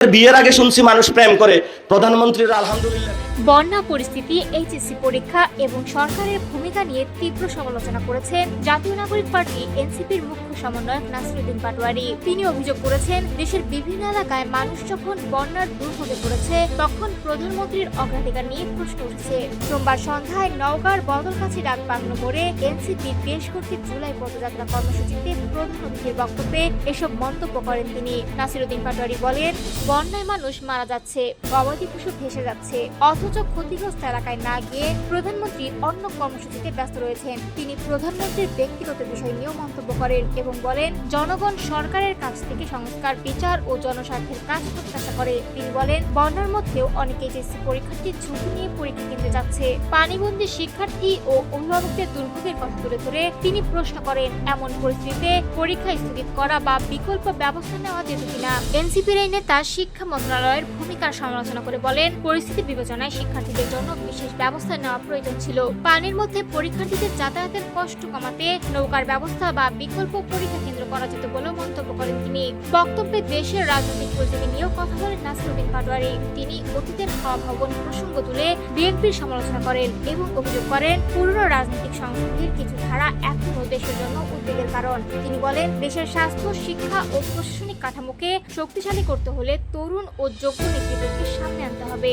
বিয়ের আগে শুনছি মানুষ প্রেম করে, প্রধানমন্ত্রীর আলহামদুলিল্লাহ। বন্যা পরিস্থিতি, এইচএসসি পরীক্ষা এবং সরকারের ভূমিকা নিয়ে তীব্র সমালোচনা করেছেন জাতীয় নাগরিক পার্টি এনসিপির মুখ্য সমন্বয়ক নাসিরুদ্দিন পাটোয়ারি। তিনি অভিযোগ করেছেন, দেশের বিভিন্ন এলাকায় মানুষ যখন বন্যার দুর্ভোগে পড়েছে তখন প্রধানমন্ত্রীর অগ্রাধিকার নিয়ে প্রশ্ন উঠেছে। সোমবার সন্ধ্যায় নওগাঁর বদলগাছি ডাক বাংলো মোড়ে এনসিপির দেশ কর্তৃক জুলাই পদযাত্রা কর্মসূচিতে প্রধান অতিথির বক্তব্যে এসব মন্তব্য করেন তিনি। নাসিরুদ্দিন পাটোয়ারি বলেন, বন্যায় মানুষ মারা যাচ্ছে, গবাদি পশু ভেসে যাচ্ছে, অথচ ক্ষতিগ্রস্ত এলাকায় না গিয়ে প্রধানমন্ত্রী অন্য কর্মসূচিতে ব্যস্ত রয়েছেন। তিনি প্রধানমন্ত্রীর ব্যক্তিগত বিষয় নিয়েও মন্তব্য করেন এবং বলেন, জনগণ সরকারের কাছ থেকে সংস্কার, বিচার ও জনস্বার্থের কাজ প্রত্যাশা করে। তিনি বলেন, বন্যার মধ্যেও অনেকে এইচএসসি পরীক্ষার্থী ঝুঁকি নিয়ে পরীক্ষা কেন্দ্রে যাচ্ছে। পানিবন্দী শিক্ষার্থী ও অভিভাবকদের দুর্ভোগের কথা তুলে ধরে তিনি প্রশ্ন করেন, এমন পরিস্থিতিতে পরীক্ষা স্থগিত করা বা বিকল্প ব্যবস্থা নেওয়া যেত কিনা। এনসিপির এই নেতা শিক্ষা মন্ত্রণালয়ের ভূমিকার সমালোচনা করে বলেন, পরিস্থিতি বিবেচনায় শিক্ষার্থীদের জন্য বিশেষ ব্যবস্থা নেওয়া প্রয়োজন ছিল। পানির মধ্যে পরীক্ষার্থীদের যাতায়াতের কষ্ট কমাতে নৌকার ব্যবস্থা বা বিকল্প পরীক্ষা কেন্দ্র করা যেত বলেও মন্তব্য করেন তিনি। বক্তব্যে দেশের রাজনৈতিক পরিস্থিতি নিয়েও কথা বলেন নাসিরুদ্দিন পাটোয়ারি। তিনি অতীতের হাওয়া ভবন প্রসঙ্গ তুলে বিএনপির সমালোচনা করেন এবং অভিযোগ করেন, পুরনো রাজনৈতিক সংস্কৃতির কিছু ধারা এখনও দেশের জন্য উদ্বেগের কারণ। তিনি বলেন, দেশের স্বাস্থ্য, শিক্ষা ও প্রশাসনিক কাঠামোকে শক্তিশালী করতে হলে তরুণ ও যোগ্য নেতৃত্বকে সামনে আনতে হবে।